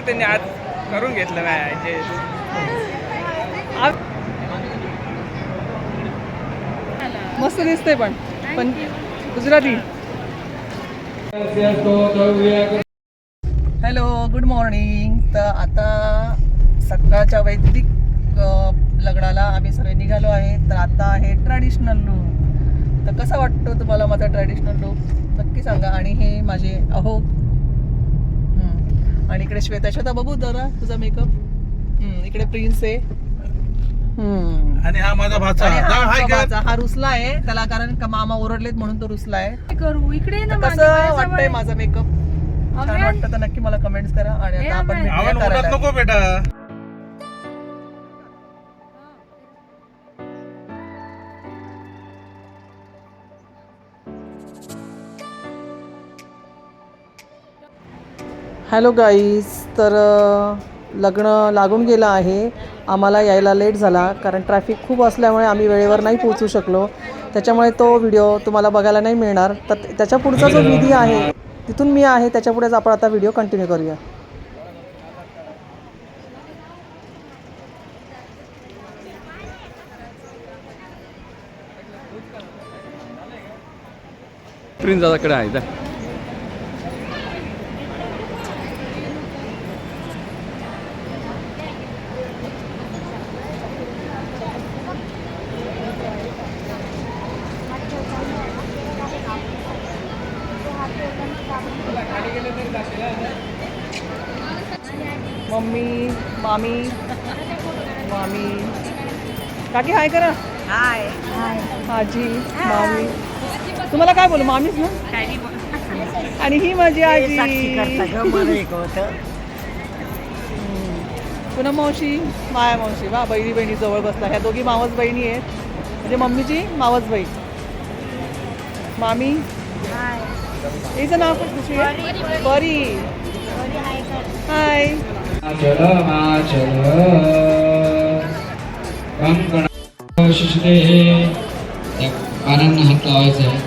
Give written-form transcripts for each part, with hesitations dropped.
त्यांनी आज करून घेतलं मॅच. मस्त दिसते पण पण गुजराती. Hello, good morning. तर आता सकाळच्या वैदिक लग्नाला आम्ही सगळे निघालो आहे. तर आता आहे ट्रॅडिशनल लुक. तर कसा वाटतो तुम्हाला माझा ट्रॅडिशनल लुक नक्की सांगा. आणि हे माझे अहो, आणि इकडे श्वेता बघू जरा तुझा मेकअप. इकडे प्रिन्स आहे. आणि हा माझा भाचा. हा रुसला आहे त्याला, कारण का मामा ओरडलेत म्हणून तो रुसला आहे. करू इकडे ना. कसं वाटतंय माझा मेकअप? छान वाटतं तर नक्की मला कमेंट्स करा. आणि आता आपण नको बेटा. Hello guys. तर लग्न लागून गेलं आहे. आम्हाला यायला लेट झाला कारण ट्रॅफिक खूप असल्यामुळे आम्ही वेळेवर नाही पोहोचू शकलो. त्याच्यामुळे तो व्हिडिओ तुम्हाला बघायला नाही मिळणार. तर त्याच्या पुढचा जो विधी आहे तिथून मी आहे त्याच्यापुढेच आपण आता व्हिडिओ कंटिन्यू करूया. प्रिन्स दादाकडे आहे. मम्मी, मामी, काकी हाय करा. हाय. आजी, मामी. तुम्हाला काय बोलू, मामीच ना. आणि ही माझी आजी. पुन्हा मावशी, माया मावशी. वा, बहिणी जवळ बसला. ह्या दोघी मावस बहिणी आहेत, म्हणजे मम्मीची मावस बहीण. मामी, हिचं नाव पण दुसरी आहे, परी. हाय. पानांना हात लावायचा आहे.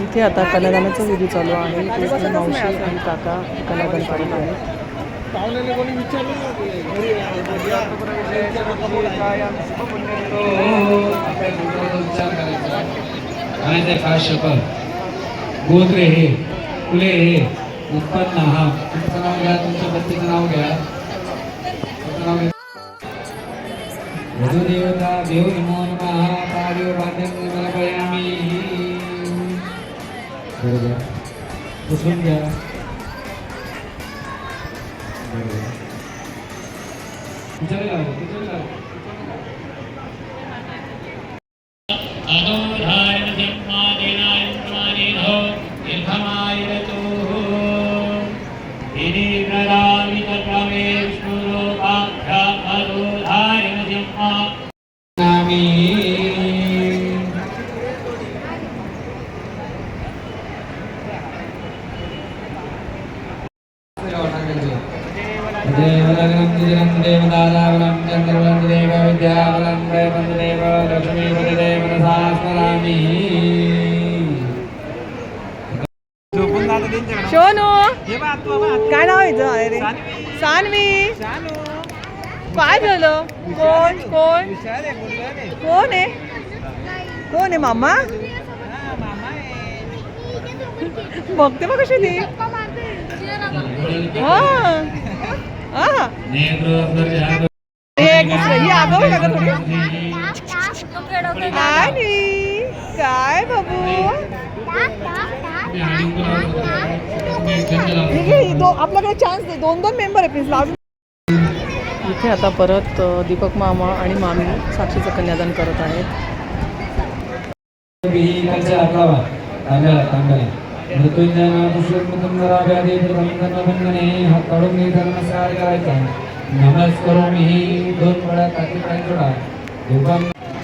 इथे आता कन्यादानाचा विधी चालू आहे. इथे मावशी आणि काका कन्यादान करत आहेत. गोत्रे हे फुले हे उत्पन्न हा. तुमचं नाव घ्या, तुमच्या पत्नीचं नाव घ्या. वधुदेवता देव नमो नमः. पार्यो बांधन समर्पयामि. बरोबर पुसून घ्या. बरोबर विचार लावा. अनोधाय जन्मादिनाय प्रमाणिनो इल्हमाय रतोः इति प्रदामि तत्त्वमे विष्णुरूपाख्या अनोधाय जन्मा नामी. देवलग्नं देवदादावलं चन्द्रवलं देव विद्यावलं देव लक्ष्मीपतिदेव मनसा स्मरामि. शोनू, काय नाव आहे रे? सान्वी. काय झालं? कोण आहे मामा? बघते मग कशी ती. ही आगाऊ आहे का थोडी? आणि काय बाबू, आपल्याकडे चान्स दे. 2 मेंबर आहे प्लीज. इथे आता परत दीपक मामा आणि मामी साक्षीचं कन्यादान करत आहेत. इकडच्या हातावा तांब्याला मृत्युंजय नामपुष्पराव्यादी प्रथमबंधने हात काढून घ्यायचा, नमस्कार करायचा. नमस्करोमी 2 वेळा काठी पाय जोडा. धूपम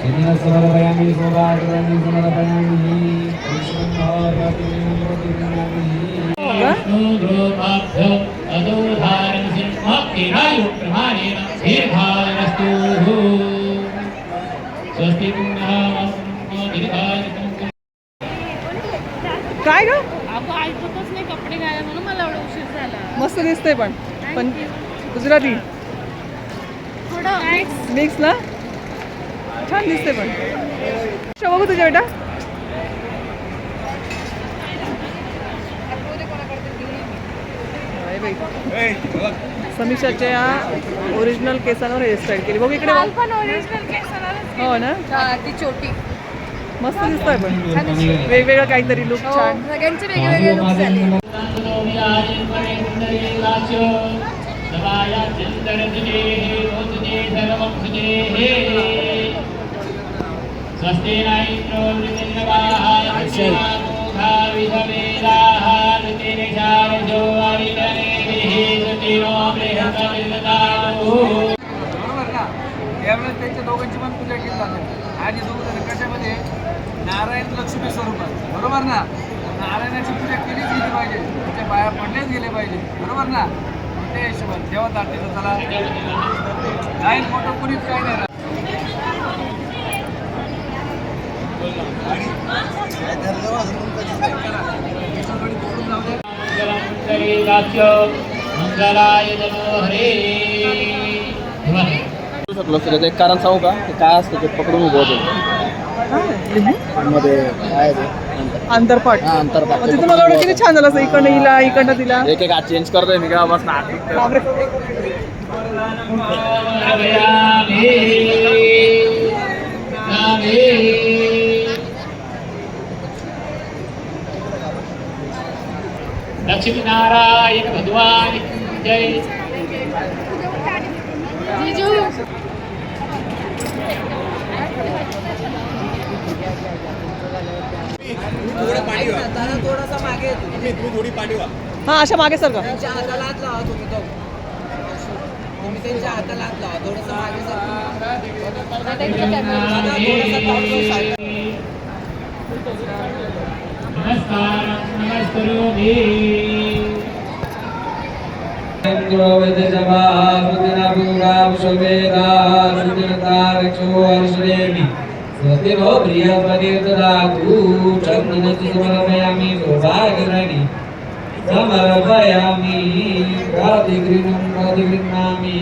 शनीला समर्पयामी सोबाग्रामी समर्पयामी काय ग अगं ऐकतच नाही कपडे घालायला म्हणून मला एवढा उशीर झाला. मस्त दिसते पण गुजराती थोडं मिक्स ना, छान दिसते पण. बघू तुझ्या बेटा समीक्षाच्या ओरिजिनल केसांवर हेअरस्टाईल केली. बघू इकडे बघ. पण ओरिजिनल केस हो ना, ती छोटी मस्त दिसतोय पण वेगवेगळं काहीतरी लुक छान. सगळ्यांचे वेगवेगळे लुक झाले. त्यावेळेस त्यांच्या दोघांची पण पूजा केली जाते आणि दोघं कशामध्ये नारायण लक्ष्मी स्वरूपात, बरोबर ना. नारायणाची पूजा केलीच गेली पाहिजे, त्याच्या बाया पडल्याच गेले पाहिजे, बरोबर ना. ते हिशोबात ठेवा ताटीचं. चला नाही फोटो कुणीच काही नाही. त्याचं एक कारण सांगू का, ते काय असतं ते पकडून उभं होतं मध्ये काय ते अंतरपाट. हा, अंतरपाट. तिथं मला वाटतं किती छान झालं असं, इकडनं हिला इकडनं तिला. एक एक आज चेंज करतोय मी, बस ना. बापरे. लक्ष्मी नारायण भगवान जय. जीजू हा अशा मागे सर का. नमस्कार नमस्करोमि. स्वस्तिनो बृहस्पतिर्ददातु चन्द्रमसि समर्पयामि सौभाग्यराणि समर्पयामि प्रतिगृह्णामि.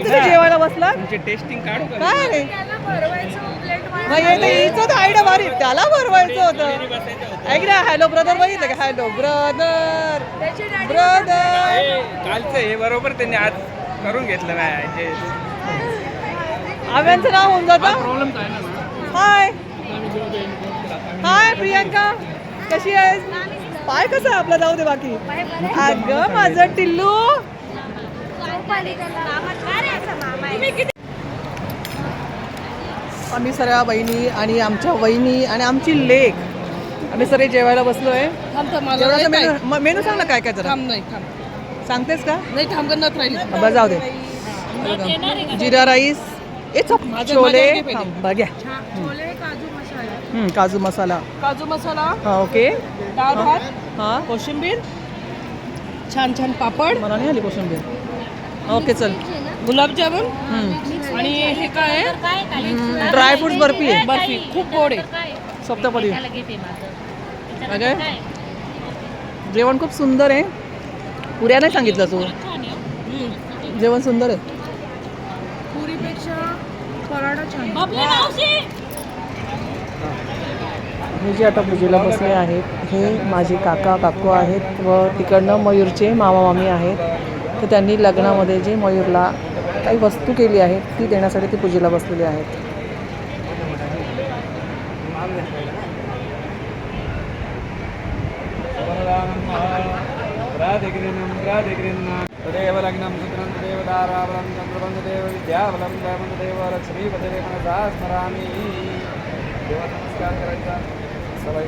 तुम्ही जेवायला बसला तुमचे टेस्टिंग काढू का? काय रे. त्याला भरवायचं प्लेट मग हिचं तर आयडिया भारी, त्याला भरवायचं होतं. ऐक ना, हॅलो ब्रदर बघितलं का, हॅलो ब्रदर ब्रदर. कालचं हे बरोबर त्यांनी आज करून घेतलं मॅच. आव्यांचं नाव होऊन जातं. प्रॉब्लेम काय ना. हाय हाय प्रियंका, कशी आहेस. पाय कसं आहे आपला, जाऊ दे बाकी. अगं माझं टिल्लू. आम्ही सगळ्या बहिणी आणि आमच्या वहिनी आणि आमची लेक आम्ही सगळे जेवायला बसलोय. मेनू सांग ना काय काय जरा. सांगतेस का. बरं जाऊ दे. जिरा राईस, छोले, बघ्या काजू मसाला. हा ओके. डाळ भात, हां कोशिंबीर, छान छान पापड, मला नाही आली कोशिंबीर. ओके चल. गुलाबजामुन आणि हे काय आहे, ड्रायफ्रुट्स बर्फी आहे. बर्फी खूप गोड आहे. सप्तपदी. अगं जेवण खूप सुंदर आहे. पुऱ्या नाही सांगितलं तू. जेवण सुंदर आहे. पुरीपेक्षा पराठा छान. हे जे आता पूजेला बसले आहेत हे माझे काका काकू आहेत व तिकडनं मयूरचे मामा मामी आहेत. तर त्यांनी लग्नामध्ये जे मयूरला काही वस्तू केली आहे ती देण्यासाठी ती पूजेला बसलेली आहेत. तदेव लग्नं सुत्रं तदेव दाराबलं चन्द्रबं तदेव विद्याबलं दैवं तदेव लक्ष्मीपते मनसा स्मरामि. देवा नमस्कार करायचा सवय.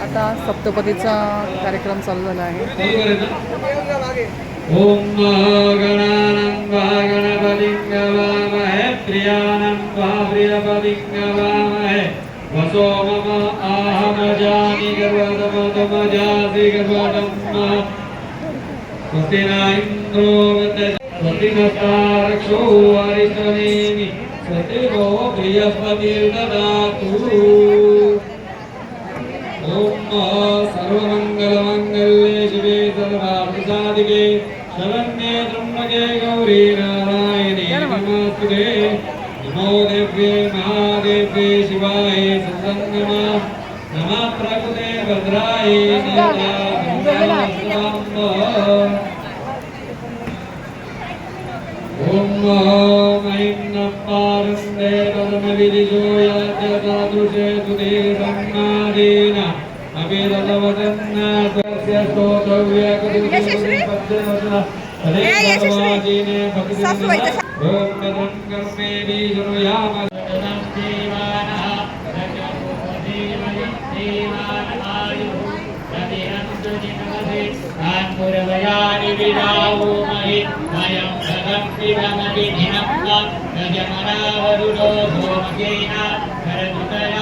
आता सप्तपदीचा कार्यक्रम चालू झाला आहे. ओम गणानं वा गणपतिं गवामहे प्रियानं वा प्रियपतिं वसो मम आहमजानि गर्वतमजासि गर्वतम् स्वस्ति न इन्द्रो स्वस्ति नस्तारक्षो अरिष्टनेमि स्वस्ति वो बृहस्पतिर्ददातु. ओम सर्वमंगलमंगल्ये शिवे सर्वार्थसाधिके शरण्ये त्र्यंबके गौरी नारायणे नमोस्तुते. नमो देव्ये महादेव्ये शिवाय सत्संगमा नमः प्रकृते भद्राय ओम ऐं पारस्ते तदमविदिशो याजतादृशे सुते संनादेन अभिरतवदन्ना तस्य स्तोत्रव्य कतिपदे पद्यवचन तदे सर्वादीने भक्तिने ओम तदं कर्मेणि शृणुयाम तदं देवानः पुरवयानि विदावो महि वयं भगवति भगवति धिनम् गजमनावरुणो भोमकेन भरतुतया